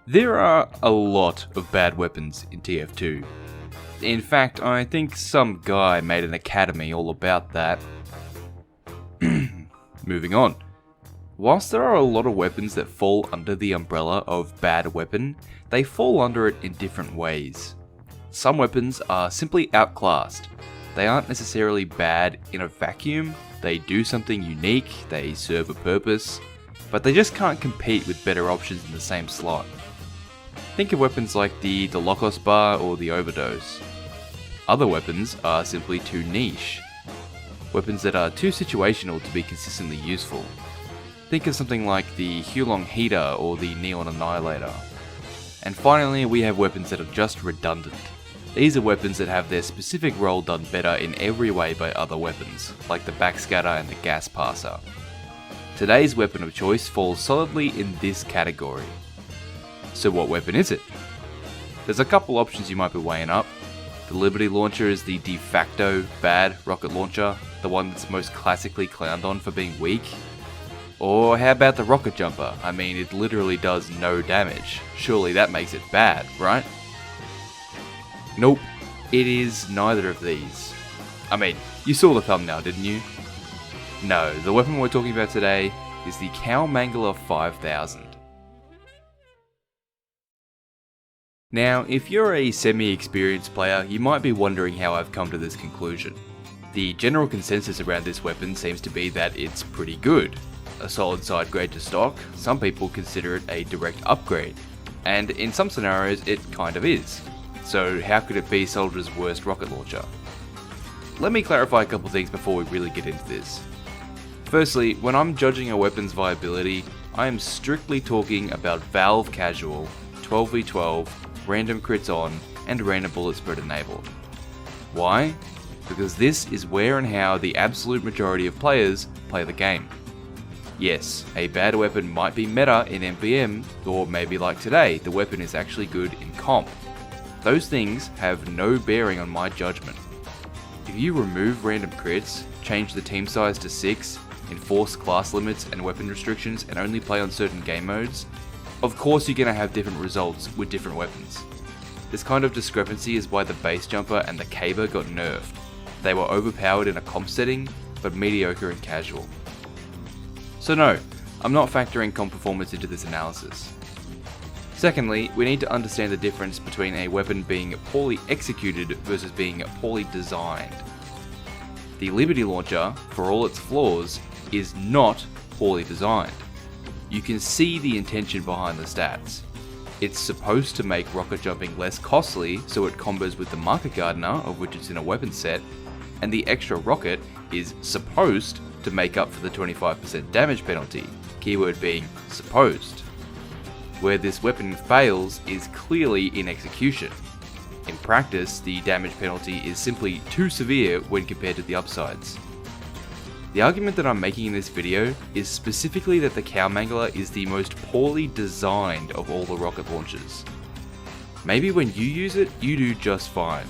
There are a lot of bad weapons in TF2. In fact, I think some guy made an academy all about that. Moving on. Whilst there are a lot of weapons that fall under the umbrella of bad weapon, they fall under it in different ways. Some weapons are simply outclassed. They aren't necessarily bad in a vacuum, they do something unique, they serve a purpose, but they just can't compete with better options in the same slot. Think of weapons like the Locos bar or the overdose. Other weapons are simply too niche. Weapons that are too situational to be consistently useful. Think of something like the Hulong Heater or the Neon Annihilator. And finally, we have weapons that are just redundant. These are weapons that have their specific role done better in every way by other weapons, like the backscatter and the gas passer. Today's weapon of choice falls solidly in this category. So what weapon is it? There's a couple options you might be weighing up. The Liberty Launcher is the de facto bad rocket launcher, the one that's most classically clowned on for being weak. Or how about the Rocket Jumper? I mean, it literally does no damage. Surely that makes it bad, right? Nope, it is neither of these. I mean, you saw the thumbnail, didn't you? No, the weapon we're talking about today is the Cow Mangler 5000. Now, if you're a semi-experienced player, you might be wondering how I've come to this conclusion. The general consensus around this weapon seems to be that it's pretty good. A solid side grade to stock, some people consider it a direct upgrade, and in some scenarios it kind of is. So how could it be Soldier's worst rocket launcher? Let me clarify a couple things before we really get into this. Firstly, when I'm judging a weapon's viability, I am strictly talking about Valve Casual, 12v12, random crits on, and random bullet spread enabled. Why? Because this is where and how the absolute majority of players play the game. Yes, a bad weapon might be meta in MVM, or maybe like today, the weapon is actually good in comp. Those things have no bearing on my judgment. If you remove random crits, change the team size to 6, enforce class limits and weapon restrictions, and only play on certain game modes, of course you're going to have different results with different weapons. This kind of discrepancy is why the base jumper and the caber got nerfed. They were overpowered in a comp setting, but mediocre in casual. So no, I'm not factoring comp performance into this analysis. Secondly, we need to understand the difference between a weapon being poorly executed versus being poorly designed. The Liberty Launcher, for all its flaws, is not poorly designed. You can see the intention behind the stats. It's supposed to make rocket jumping less costly so it combos with the Market Gardener, of which it's in a weapon set, and the extra rocket is supposed to make up for the 25% damage penalty, keyword being supposed. Where this weapon fails is clearly in execution. In practice, the damage penalty is simply too severe when compared to the upsides. The argument that I'm making in this video is specifically that the Cow Mangler is the most poorly designed of all the rocket launchers. Maybe when you use it, you do just fine.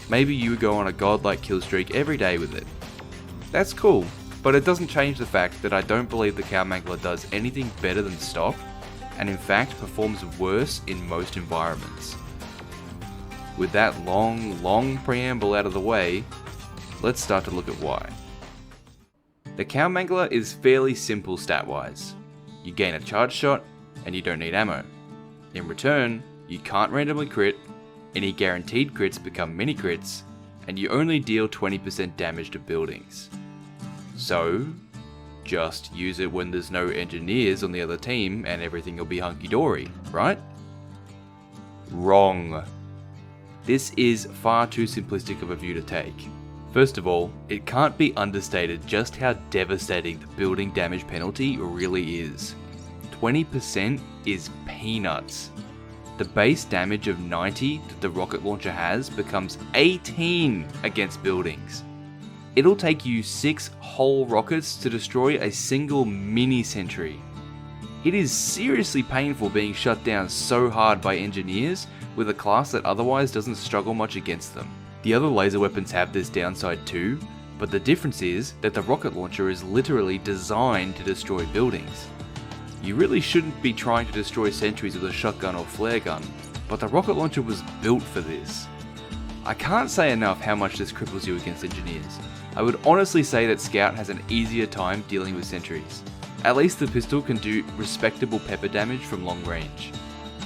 Maybe you go on a godlike kill streak every day with it. That's cool, but it doesn't change the fact that I don't believe the Cow Mangler does anything better than stock, and in fact performs worse in most environments. With that long preamble out of the way, let's start to look at why. The Cow Mangler is fairly simple stat-wise. You gain a charge shot, and you don't need ammo. In return, you can't randomly crit, any guaranteed crits become mini crits, and you only deal 20% damage to buildings. So, just use it when there's no engineers on the other team and everything will be hunky-dory, right? Wrong. This is far too simplistic of a view to take. First of all, it can't be understated just how devastating the building damage penalty really is. 20% is peanuts. The base damage of 90 that the rocket launcher has becomes 18 against buildings. It'll take you 6 whole rockets to destroy a single mini sentry. It is seriously painful being shut down so hard by engineers with a class that otherwise doesn't struggle much against them. The other laser weapons have this downside too, but the difference is that the rocket launcher is literally designed to destroy buildings. You really shouldn't be trying to destroy sentries with a shotgun or flare gun, but the rocket launcher was built for this. I can't say enough how much this cripples you against engineers. I would honestly say that Scout has an easier time dealing with sentries. At least the pistol can do respectable pepper damage from long range.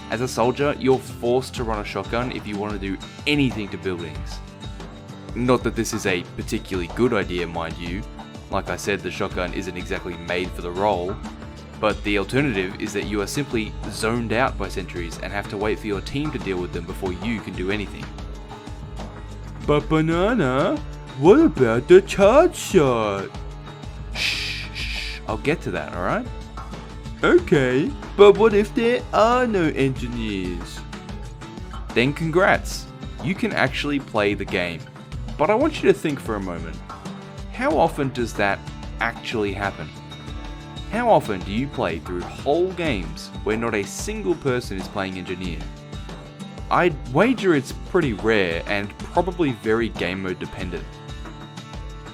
As a soldier, you're forced to run a shotgun if you want to do anything to buildings. Not that this is a particularly good idea, mind you. Like I said, the shotgun isn't exactly made for the role, but the alternative is that you are simply zoned out by sentries and have to wait for your team to deal with them before you can do anything. But Banana, what about the charge shot? Shh, I'll get to that, alright? Okay, but what if there are no engineers? Then congrats, you can actually play the game. But I want you to think for a moment, how often does that actually happen? How often do you play through whole games where not a single person is playing engineer? I'd wager it's pretty rare and probably very game mode dependent.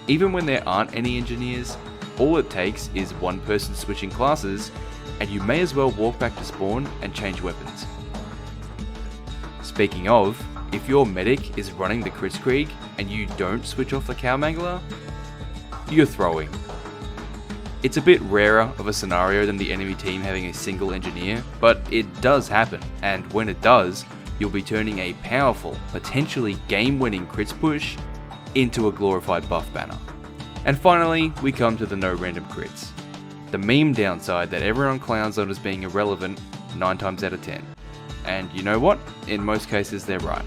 Even when there aren't any engineers, all it takes is one person switching classes, and you may as well walk back to spawn and change weapons. Speaking of, if your medic is running the Kritzkrieg and you don't switch off the Cowmangler, you're throwing. It's a bit rarer of a scenario than the enemy team having a single engineer, but it does happen, and when it does, you'll be turning a powerful, potentially game-winning crits push into a glorified buff banner. And finally, we come to the no random crits. The meme downside that everyone clowns on as being irrelevant 9 times out of 10. And you know what? In most cases they're right.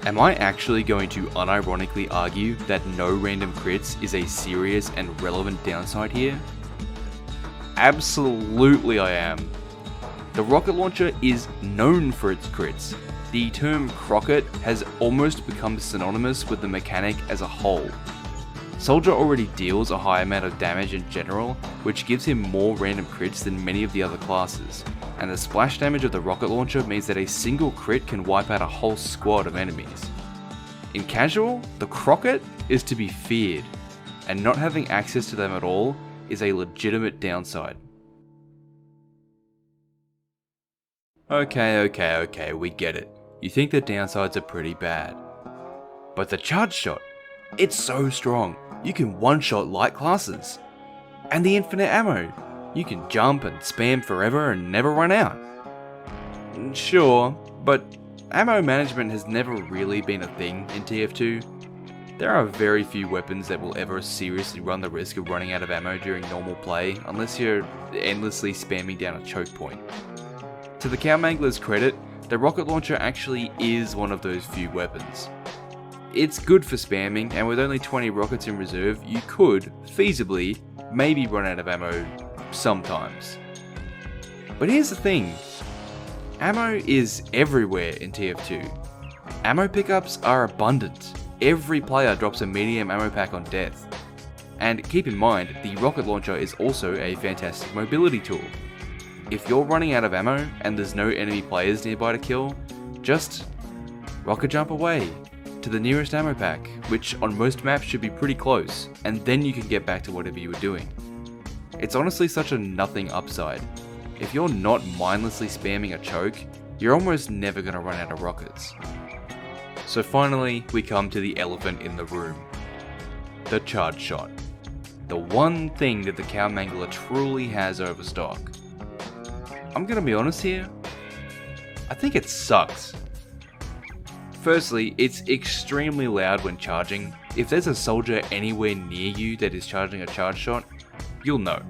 Am I actually going to unironically argue that no random crits is a serious and relevant downside here? Absolutely I am. The rocket launcher is known for its crits. The term Crockett has almost become synonymous with the mechanic as a whole. Soldier already deals a high amount of damage in general, which gives him more random crits than many of the other classes, and the splash damage of the rocket launcher means that a single crit can wipe out a whole squad of enemies. In casual, the Crockett is to be feared, and not having access to them at all is a legitimate downside. Okay, we get it. You think the downsides are pretty bad. But the charge shot, it's so strong. You can one-shot light classes. And the infinite ammo. You can jump and spam forever and never run out. Sure, but ammo management has never really been a thing in TF2. There are very few weapons that will ever seriously run the risk of running out of ammo during normal play, unless you're endlessly spamming down a choke point. To the Cowmangler's credit, the rocket launcher actually is one of those few weapons. It's good for spamming, and with only 20 rockets in reserve, you could, feasibly, maybe run out of ammo sometimes. But here's the thing, ammo is everywhere in TF2. Ammo pickups are abundant. Every player drops a medium ammo pack on death. And keep in mind, the rocket launcher is also a fantastic mobility tool. If you're running out of ammo and there's no enemy players nearby to kill, just rocket jump away to the nearest ammo pack, which on most maps should be pretty close, and then you can get back to whatever you were doing. It's honestly such a nothing upside. If you're not mindlessly spamming a choke, you're almost never going to run out of rockets. So finally, we come to the elephant in the room. The charge shot. The one thing that the Cowmangler truly has over stock. I'm gonna be honest here, I think it sucks. Firstly, it's extremely loud when charging. If there's a soldier anywhere near you that is charging a charge shot, you'll know.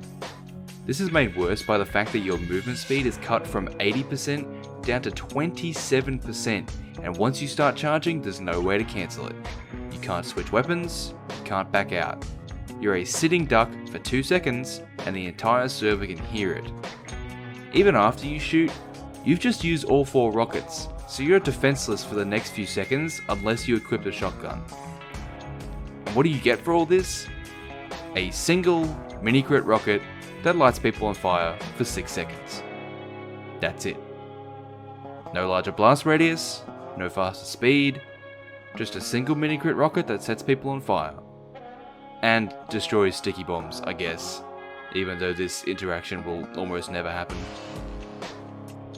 This is made worse by the fact that your movement speed is cut from 80% down to 27%, and once you start charging, there's no way to cancel it. You can't switch weapons, you can't back out. You're a sitting duck for 2 seconds, and the entire server can hear it. Even after you shoot, you've just used all 4 rockets, so you're defenseless for the next few seconds unless you equip a shotgun. And what do you get for all this? A single mini crit rocket that lights people on fire for 6 seconds. That's it. No larger blast radius, no faster speed, just a single mini crit rocket that sets people on fire. And destroys sticky bombs, I guess. even though this interaction will almost never happen.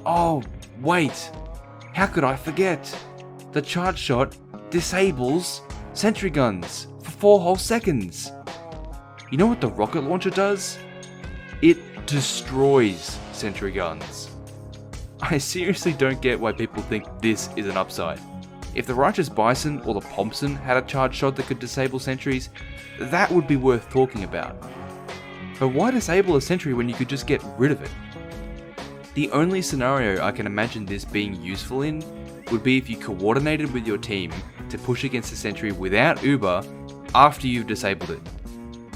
Oh, wait! How could I forget? The charge shot disables sentry guns for 4 whole seconds. You know what the rocket launcher does? It destroys sentry guns. I seriously don't get why people think this is an upside. If the Righteous Bison or the Thompson had a charge shot that could disable sentries, that would be worth talking about. But why disable a sentry when you could just get rid of it? The only scenario I can imagine this being useful in would be if you coordinated with your team to push against the sentry without Uber after you've disabled it.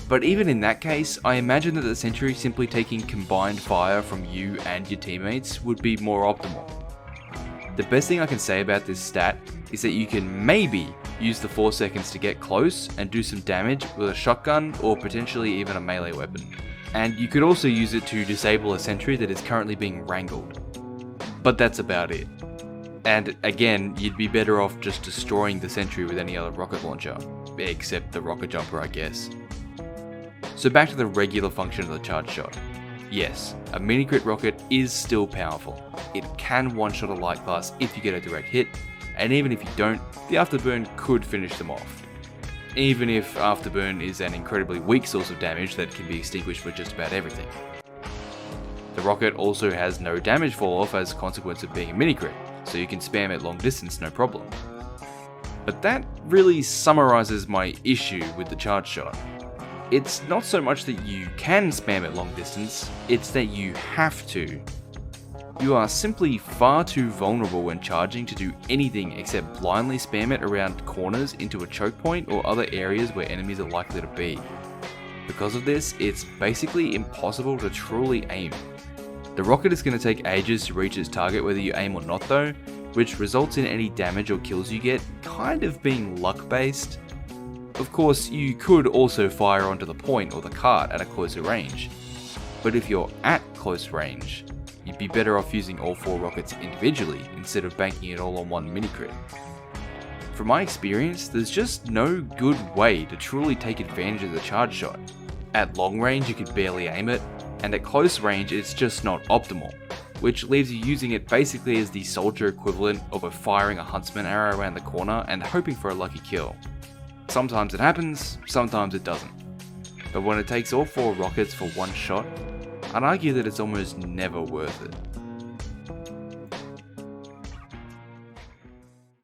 But even in that case, I imagine that the sentry simply taking combined fire from you and your teammates would be more optimal. The best thing I can say about this stat is that you can maybe use the 4 seconds to get close and do some damage with a shotgun or potentially even a melee weapon. And you could also use it to disable a sentry that is currently being wrangled. But that's about it. And again, you'd be better off just destroying the sentry with any other rocket launcher, except the rocket jumper, I guess. So back to the regular function of the charge shot. Yes, a mini crit rocket is still powerful. It can one-shot a light class if you get a direct hit, and even if you don't, the afterburn could finish them off. Even if afterburn is an incredibly weak source of damage that can be extinguished with just about everything. The rocket also has no damage fall off as a consequence of being a mini crit, so you can spam it long distance no problem. But that really summarizes my issue with the charge shot. It's not so much that you can spam it long distance, it's that you have to. You are simply far too vulnerable when charging to do anything except blindly spam it around corners into a choke point or other areas where enemies are likely to be. Because of this, it's basically impossible to truly aim. The rocket is going to take ages to reach its target whether you aim or not though, which results in any damage or kills you get kind of being luck based. Of course, you could also fire onto the point or the cart at a closer range, but if you're at close range, you'd be better off using all 4 rockets individually instead of banking it all on one mini crit. From my experience, there's just no good way to truly take advantage of the charge shot. At long range you could barely aim it, and at close range it's just not optimal, which leaves you using it basically as the soldier equivalent of firing a huntsman arrow around the corner and hoping for a lucky kill. Sometimes it happens, sometimes it doesn't. But when it takes all 4 rockets for one shot, I'd argue that it's almost never worth it.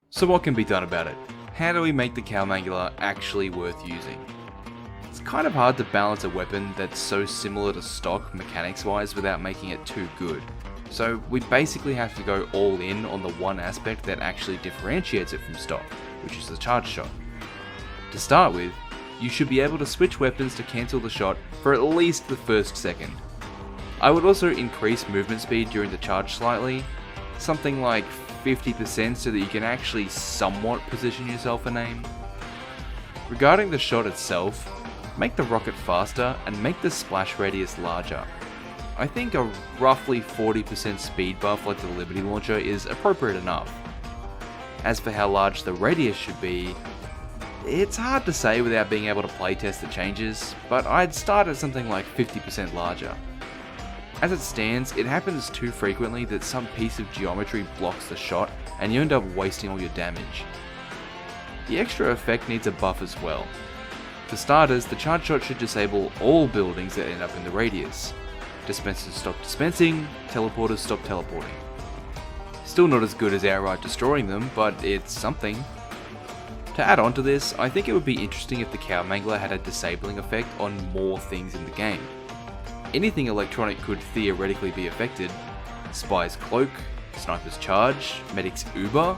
So what can be done about it? How do we make the Cowmangler actually worth using? It's kind of hard to balance a weapon that's so similar to stock mechanics wise without making it too good. So we basically have to go all in on the one aspect that actually differentiates it from stock, which is the charge shot. To start with, you should be able to switch weapons to cancel the shot for at least the first second. I would also increase movement speed during the charge slightly, something like 50% so that you can actually somewhat position yourself in aim. Regarding the shot itself, make the rocket faster and make the splash radius larger. I think a roughly 40% speed buff like the Liberty Launcher is appropriate enough. As for how large the radius should be, it's hard to say without being able to playtest the changes, but I'd start at something like 50% larger. As it stands, it happens too frequently that some piece of geometry blocks the shot and you end up wasting all your damage. The extra effect needs a buff as well. For starters, the charge shot should disable all buildings that end up in the radius. Dispensers stop dispensing, teleporters stop teleporting. Still not as good as outright destroying them, but it's something. To add on to this, I think it would be interesting if the Cowmangler had a disabling effect on more things in the game. Anything electronic could theoretically be affected. Spy's Cloak, Sniper's Charge, Medic's Uber,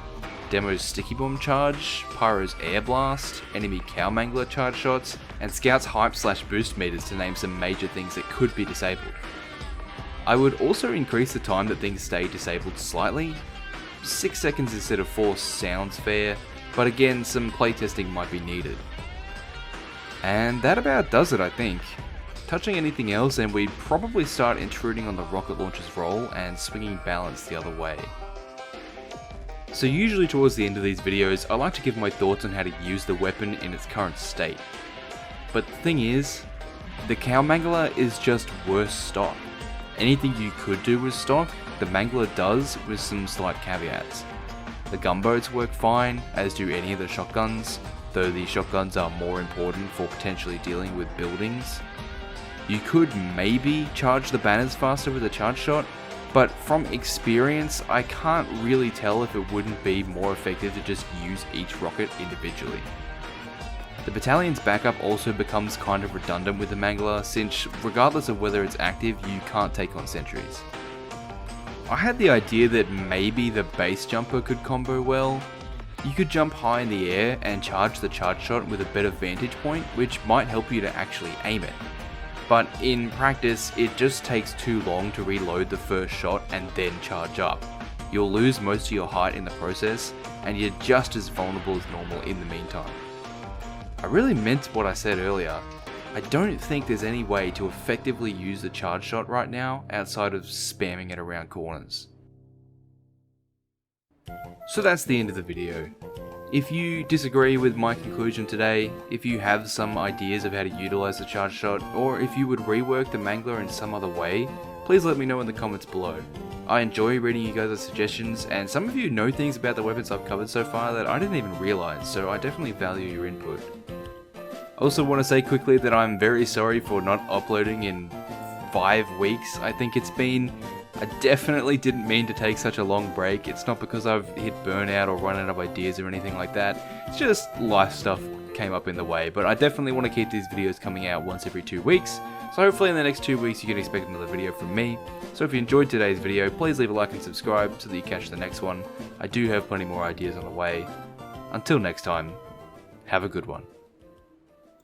Demo's Sticky Bomb Charge, Pyro's Airblast, enemy Cowmangler charge shots, and Scout's hype/boost meters to name some major things that could be disabled. I would also increase the time that things stay disabled slightly. 6 seconds instead of 4 sounds fair, but again, some playtesting might be needed. And that about does it, I think. Touching anything else and we'd probably start intruding on the rocket launcher's role and swinging balance the other way. So usually towards the end of these videos, I like to give my thoughts on how to use the weapon in its current state. But the thing is, The Cow Mangler is just worse stock. Anything you could do with stock, the Mangler does with some slight caveats. The gunboats work fine, as do any of the shotguns, though the shotguns are more important for potentially dealing with buildings. You could maybe charge the banners faster with a charge shot, but from experience I can't really tell if it wouldn't be more effective to just use each rocket individually. The battalion's backup also becomes kind of redundant with the Mangler, since regardless of whether it's active, you can't take on sentries. I had the idea that maybe the base jumper could combo well. You could jump high in the air and charge the charge shot with a better vantage point, which might help you to actually aim it. But in practice, it just takes too long to reload the first shot and then charge up. You'll lose most of your height in the process, and you're just as vulnerable as normal in the meantime. I really meant what I said earlier. I don't think there's any way to effectively use the charge shot right now outside of spamming it around corners. So that's the end of the video. If you disagree with my conclusion today, if you have some ideas of how to utilize the charge shot, or if you would rework the Mangler in some other way, please let me know in the comments below. I enjoy reading you guys' suggestions, and some of you know things about the weapons I've covered so far that I didn't even realize, so I definitely value your input. I also want to say quickly that I'm very sorry for not uploading in 5 weeks. I think it's been. I definitely didn't mean to take such a long break. It's not because I've hit burnout or run out of ideas or anything like that. It's just life stuff came up in the way, but I definitely want to keep these videos coming out once every 2 weeks. So hopefully in the next 2 weeks you can expect another video from me. So if you enjoyed today's video, please leave a like and subscribe so that you catch the next one. I do have plenty more ideas on the way. Until next time, have a good one.